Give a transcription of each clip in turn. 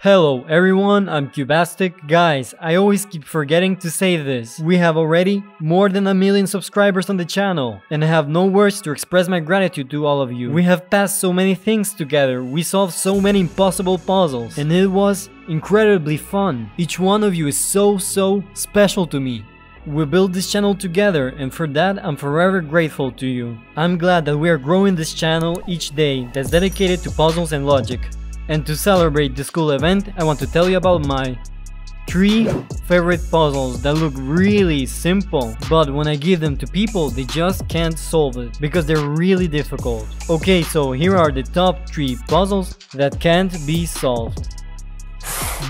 Hello everyone, I'm Cubastic. Guys, I always keep forgetting to say this. We have already more than 1 million subscribers on the channel, and I have no words to express my gratitude to all of you. We have passed so many things together, we solved so many impossible puzzles, and it was incredibly fun. Each one of you is so special to me. We built this channel together, and for that I'm forever grateful to you. I'm glad that we are growing this channel each day that's dedicated to puzzles and logic. And to celebrate this cool event, I want to tell you about my 3 favorite puzzles that look really simple, but when I give them to people, they just can't solve it because they're really difficult. Okay, so here are the top 3 puzzles that can't be solved.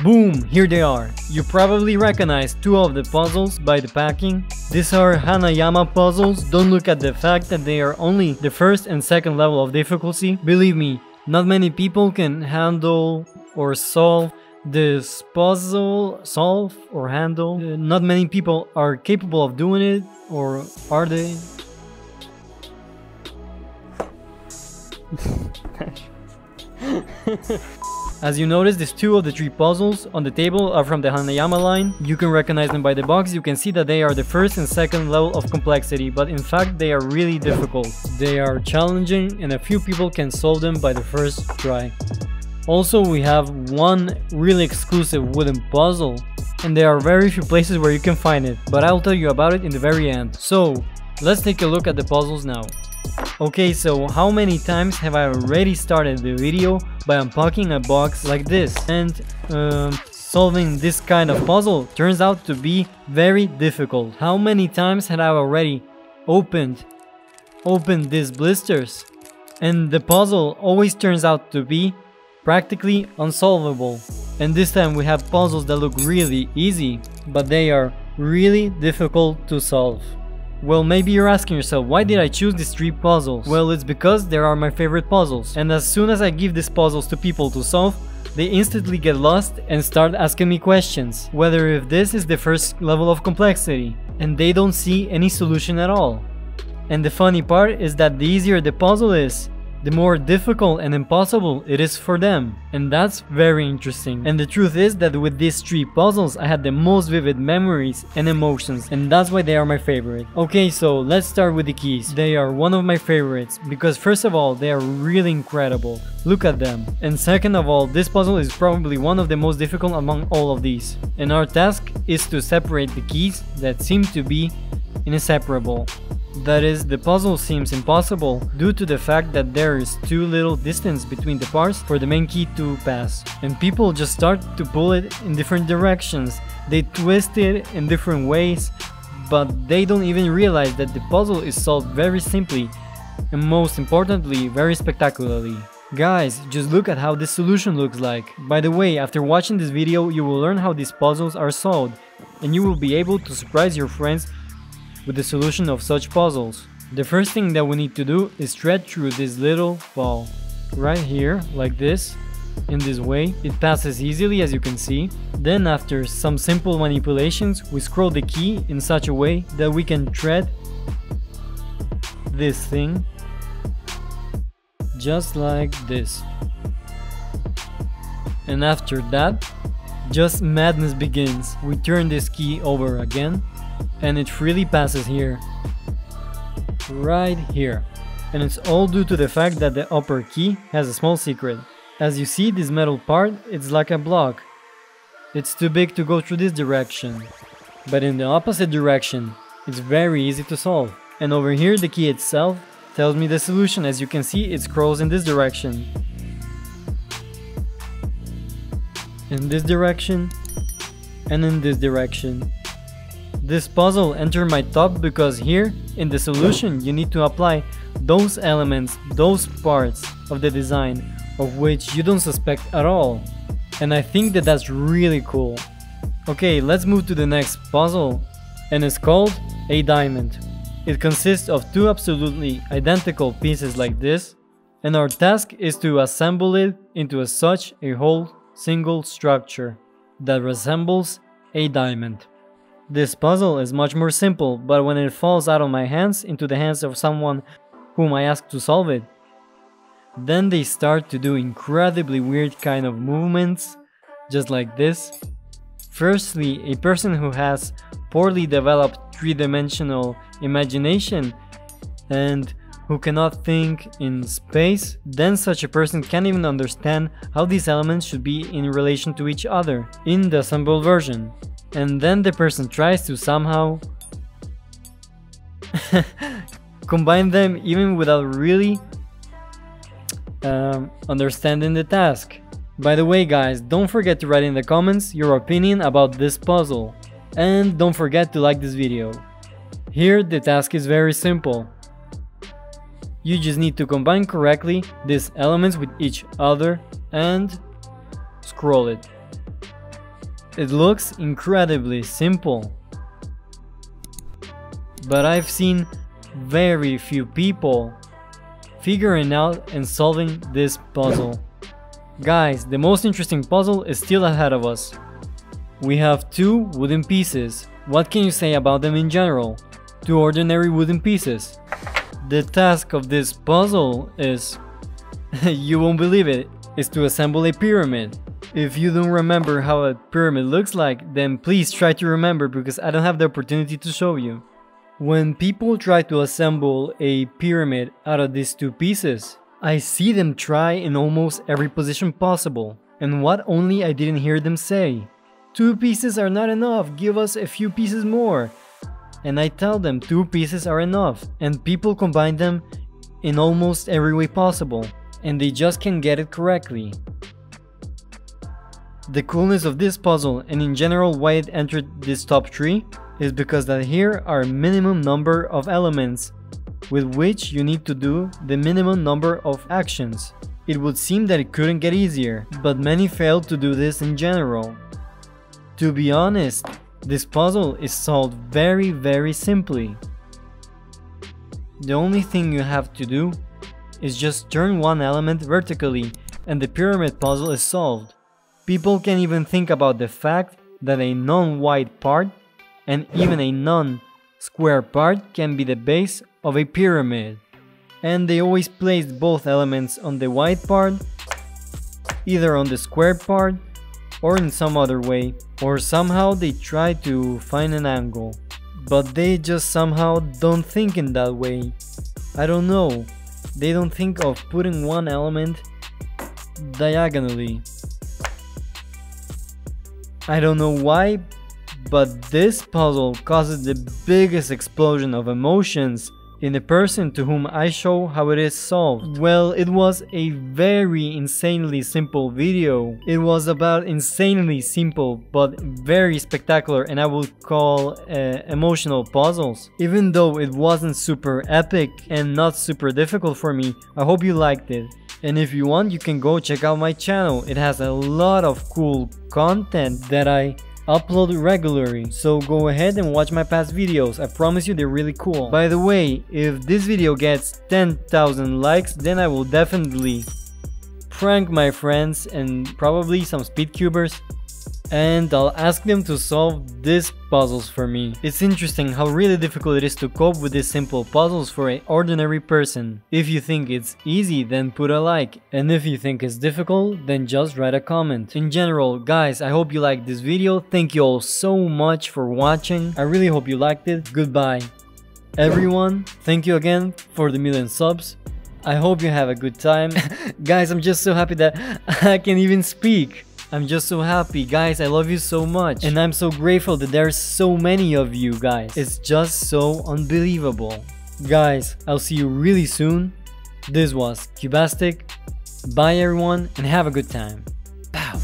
Boom, here they are. You probably recognize 2 of the puzzles by the packing. These are Hanayama puzzles. Don't look at the fact that they are only the first and second level of difficulty. Believe me, not many people can handle or solve this puzzle, not many people are capable of doing it, or are they? As you notice, these 2 of the 3 puzzles on the table are from the Hanayama line. You can recognize them by the box. You can see that they are the first and second level of complexity, but in fact they are really difficult. They are challenging and a few people can solve them by the first try. Also, we have one really exclusive wooden puzzle, and there are very few places where you can find it, but I'll tell you about it in the very end. So, let's take a look at the puzzles now. Okay, so how many times have I already started the video by unpacking a box like this? And solving this kind of puzzle turns out to be very difficult. How many times had I already opened these blisters? And the puzzle always turns out to be practically unsolvable. And this time we have puzzles that look really easy, but they are really difficult to solve. Well, maybe you're asking yourself, why did I choose these 3 puzzles? Well, it's because they are my favorite puzzles, and as soon as I give these puzzles to people to solve, they instantly get lost and start asking me questions, whether if this is the first level of complexity, and they don't see any solution at all. And the funny part is that the easier the puzzle is, the more difficult and impossible it is for them. And that's very interesting. And the truth is that with these 3 puzzles I had the most vivid memories and emotions, and that's why they are my favorite. Okay, so let's start with the keys. They are one of my favorites because first of all, they are really incredible. Look at them. And second of all, this puzzle is probably one of the most difficult among all of these. And our task is to separate the keys that seem to be inseparable. That is, the puzzle seems impossible due to the fact that there is too little distance between the parts for the main key to pass. And people just start to pull it in different directions. They twist it in different ways, but they don't even realize that the puzzle is solved very simply and most importantly, very spectacularly. Guys, just look at how this solution looks like. By the way, after watching this video, you will learn how these puzzles are solved, and you will be able to surprise your friends with the solution of such puzzles. The first thing that we need to do is thread through this little ball. Right here, like this, in this way. It passes easily, as you can see. Then after some simple manipulations, we scroll the key in such a way that we can thread this thing just like this. And after that, just madness begins. We turn this key over again, and it freely passes here, right here. And it's all due to the fact that the upper key has a small secret. As you see, this metal part, it's like a block. It's too big to go through this direction, but in the opposite direction, it's very easy to solve. And over here, the key itself tells me the solution. As you can see, it scrolls in this direction, in this direction, and in this direction. This puzzle entered my top because here, in the solution, you need to apply those elements, those parts of the design of which you don't suspect at all. And I think that that's really cool. Okay, let's move to the next puzzle, and it's called a diamond. It consists of 2 absolutely identical pieces like this, and our task is to assemble it into such a whole single structure that resembles a diamond. This puzzle is much more simple, but when it falls out of my hands into the hands of someone whom I ask to solve it, Then they start to do incredibly weird kind of movements just like this. Firstly, a person who has poorly developed three-dimensional imagination and who cannot think in space, then such a person can't even understand how these elements should be in relation to each other in the assembled version. And then the person tries to somehow combine them even without really understanding the task. By the way guys, don't forget to write in the comments your opinion about this puzzle. And don't forget to like this video. Here the task is very simple. You just need to combine correctly these elements with each other and scroll it. It looks incredibly simple, but I've seen very few people figuring out and solving this puzzle. Guys, the most interesting puzzle is still ahead of us. We have two wooden pieces. What can you say about them in general? Two ordinary wooden pieces. The task of this puzzle is, you won't believe it, is to assemble a pyramid. If you don't remember how a pyramid looks like, then please try to remember because I don't have the opportunity to show you. When people try to assemble a pyramid out of these two pieces, I see them try in almost every position possible. And what only I didn't hear them say. 2 pieces are not enough, give us a few pieces more. And I tell them 2 pieces are enough, and people combine them in almost every way possible, and they just can't get it correctly. The coolness of this puzzle, and in general why it entered this top 3, is because that here are minimum number of elements with which you need to do the minimum number of actions. It would seem that it couldn't get easier, but many failed to do this in general. To be honest, this puzzle is solved very simply. The only thing you have to do is just turn one element vertically and the pyramid puzzle is solved. People can even think about the fact that a non-white part and even a non-square part can be the base of a pyramid. And they always placed both elements on the white part, either on the square part or in some other way, or somehow they try to find an angle. But they just somehow don't think in that way. I don't know, they don't think of putting one element diagonally. I don't know why, but this puzzle causes the biggest explosion of emotions in the person to whom I show how it is solved. Well, it was a very insanely simple video. It was about insanely simple but very spectacular and I would call emotional puzzles. Even though it wasn't super epic and not super difficult for me, I hope you liked it. And if you want, you can go check out my channel. It has a lot of cool content that I upload regularly, so go ahead and watch my past videos. I promise you they're really cool. By the way, if this video gets 10,000 likes, then I will definitely prank my friends and probably some speedcubers, and I'll ask them to solve these puzzles for me. It's interesting how really difficult it is to cope with these simple puzzles for an ordinary person. If you think it's easy, then put a like, and if you think it's difficult, then just write a comment. In general, guys, I hope you liked this video. Thank you all so much for watching. I really hope you liked it. Goodbye. Everyone, thank you again for the 1,000,000 subs. I hope you have a good time. Guys, I'm just so happy that I can even speak. I'm just so happy, guys. I love you so much, and I'm so grateful that there's so many of you guys. It's just so unbelievable. Guys, I'll see you really soon. This was Cubastic. Bye everyone, and have a good time. Pow.